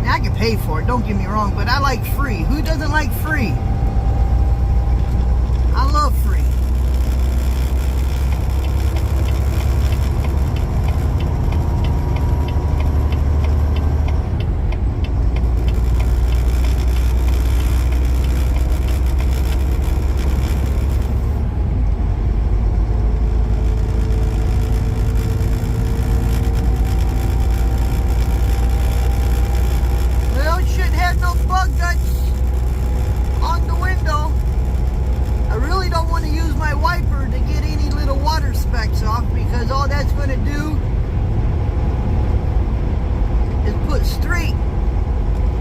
Now, I can pay for it, don't get me wrong, but I like free. Who doesn't like free? I love free. Off because all that's going to do is put streak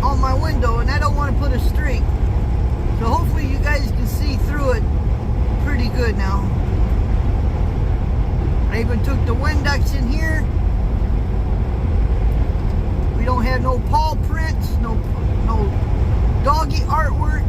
on my window, and I don't want to put a streak. So hopefully you guys can see through it pretty good now. I even took the Windex in here. We don't have no paw prints, no doggy artwork.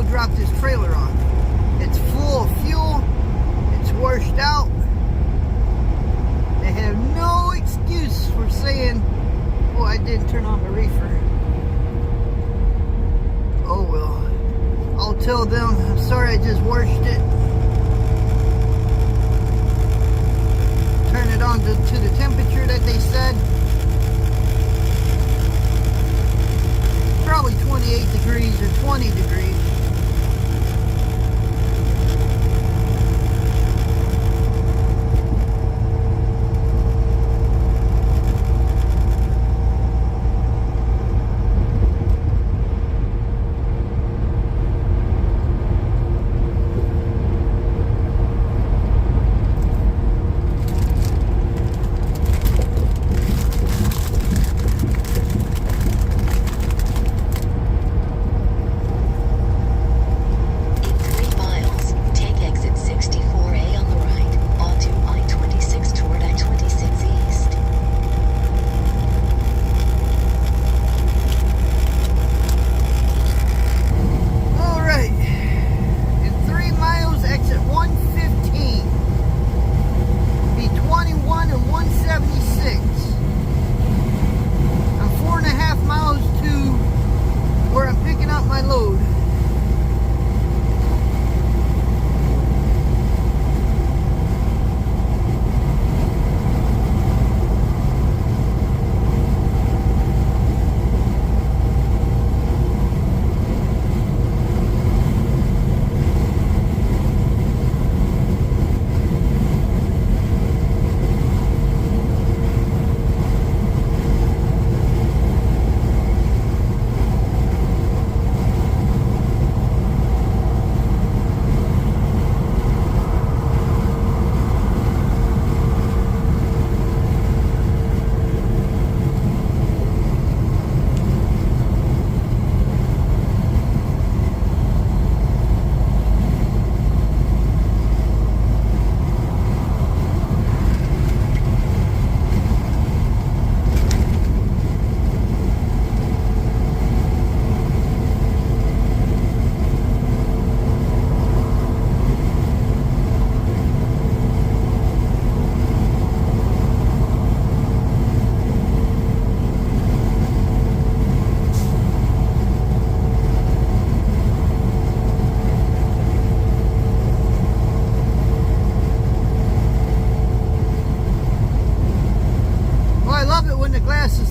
Drop this trailer off. It's full of fuel. It's washed out. They have no excuse for saying, "Oh, I didn't turn on the reefer." Oh well. I'll tell them, "I'm sorry, I just washed it." Turn it on to the temperature that they said. Probably 28 28 degrees or 20 degrees.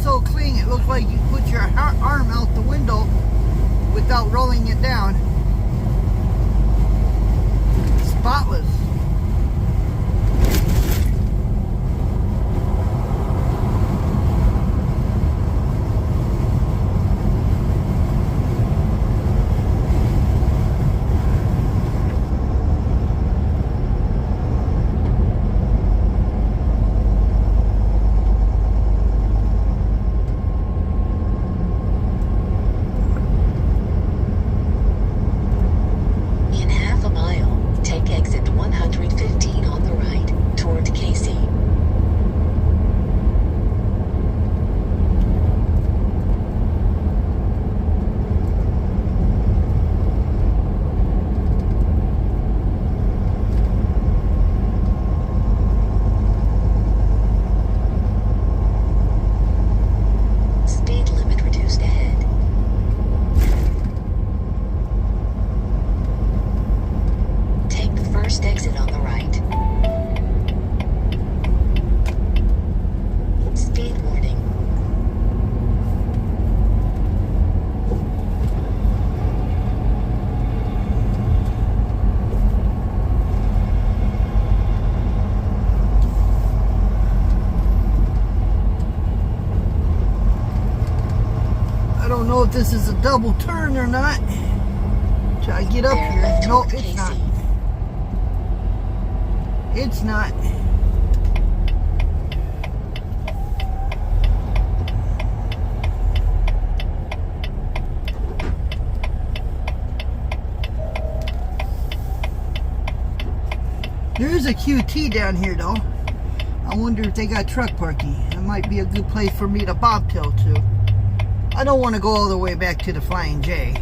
So clean, it looks like you put your arm out the window without rolling it down. Spotless. Know if this is a double turn or not. Try to get up here. No, it's not. It's not. There is a QT down here though. I wonder if they got truck parking. It might be a good place for me to bobtail to. I don't want to go all the way back to the Flying J.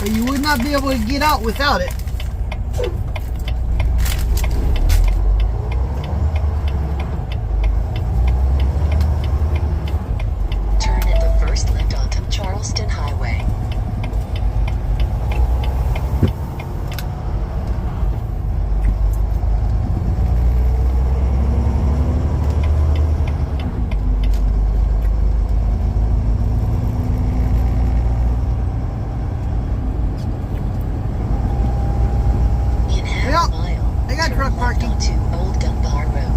But you would not be able to get out without it. Turn at the first left onto Charleston Highway. Truck parking. Onto Old Dunbar Road.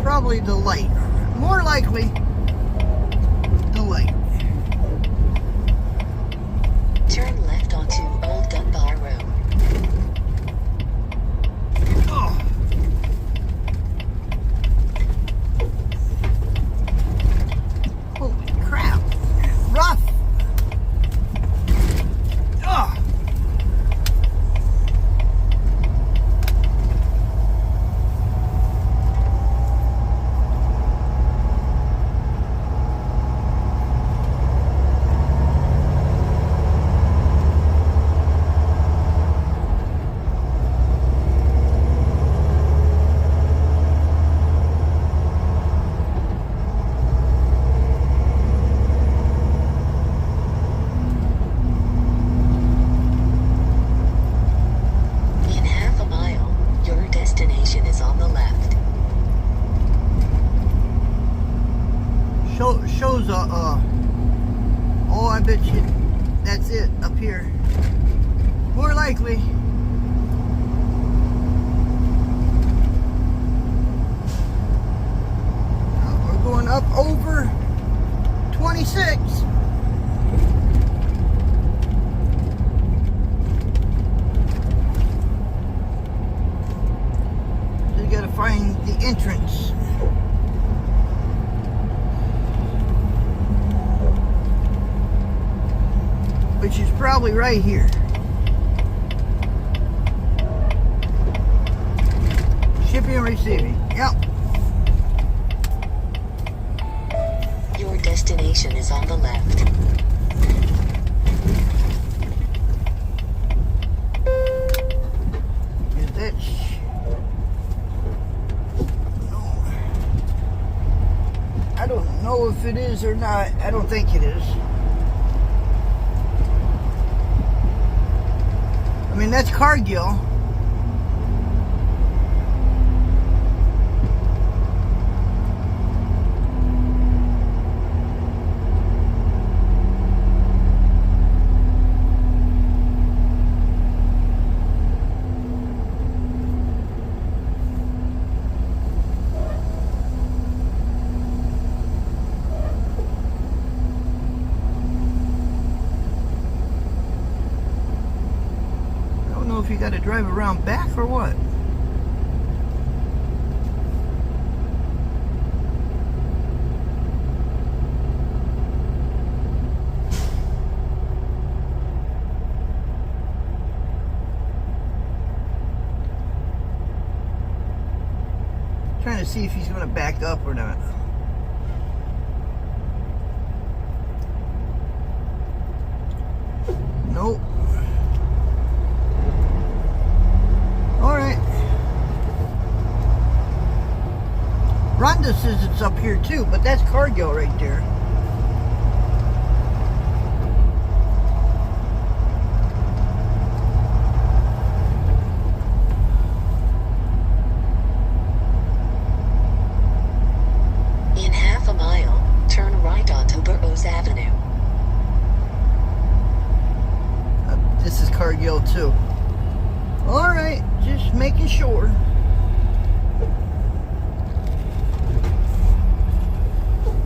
Probably the light. More likely, the light. Turn left onto Old Dunbar Road. Oh. Holy crap. Rough. Oh. Shows oh, I bet you that's it up here. More likely. We're going up over 26. So you gotta find the entrance. Which is probably right here. Shipping and receiving. Yep. Your destination is on the left. Is that no. I don't know if it is or not. I don't think it is. I mean, that's Cargill. If you got to drive around back or what. Trying to see if he's going to back up or not. Nope. Alright. Rhonda says it's up here too, but that's Cargill right there. In half a mile, turn right onto Burroughs Avenue. This is Cargill too. Alright, just making sure.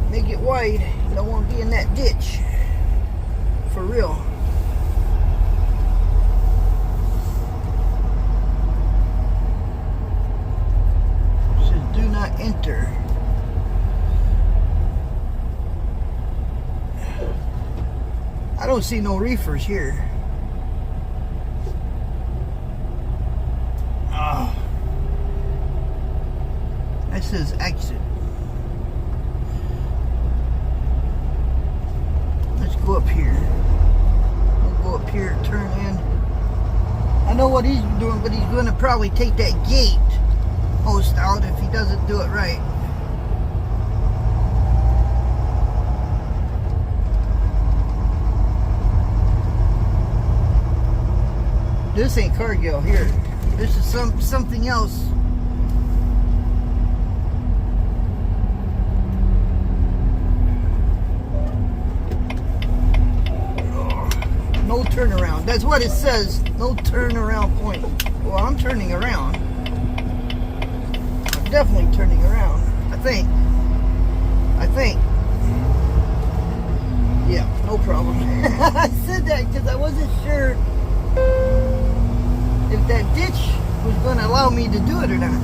Make it wide. Don't want to be in that ditch. For real. I don't see no reefers here. Oh. That says exit. Let's go up here. We'll go up here, turn in. I know what he's doing, but he's going to probably take that gate post out if he doesn't do it right. This ain't Cargill here. This is something else. No turnaround. That's what it says. No turnaround point. Well, I'm turning around. I'm definitely turning around. I think. Yeah, no problem. I said that because I wasn't sure if that ditch was going to allow me to do it or not.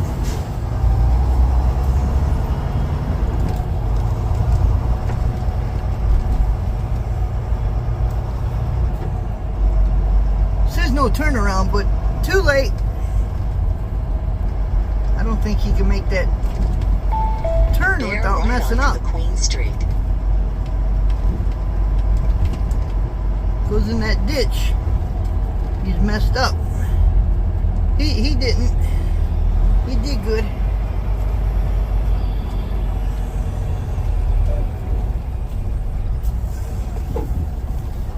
Says no turnaround, but too late. I don't think he can make that turn without messing up. Queen Street. Goes in that ditch. He's messed up. He didn't. He did good.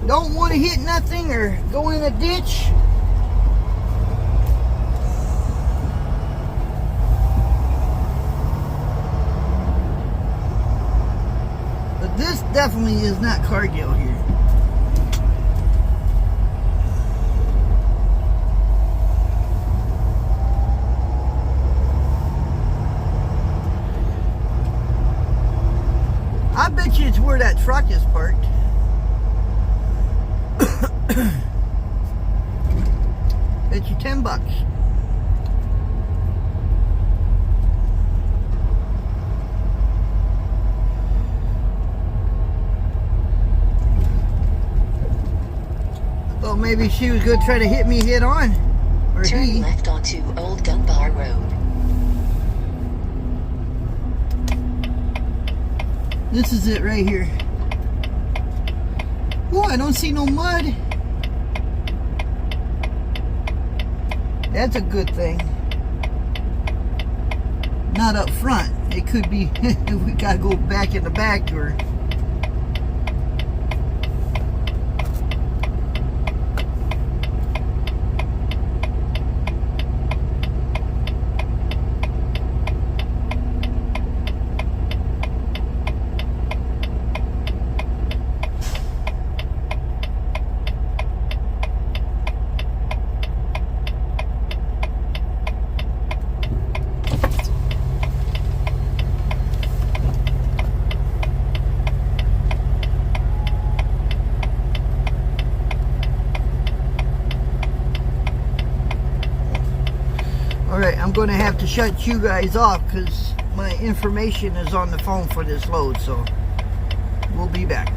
Don't want to hit nothing or go in a ditch. But this definitely is not Cargill here. I bet you it's where that truck is parked. Bet you $10. I thought maybe she was going to try to hit me head on. Or Turn he. left onto Old Gun Bar Road. This is it right here. Oh, I don't see no mud. That's a good thing. Not up front. It could be, we gotta go back in the back or. Alright, I'm going to have to shut you guys off because my information is on the phone for this load, so we'll be back.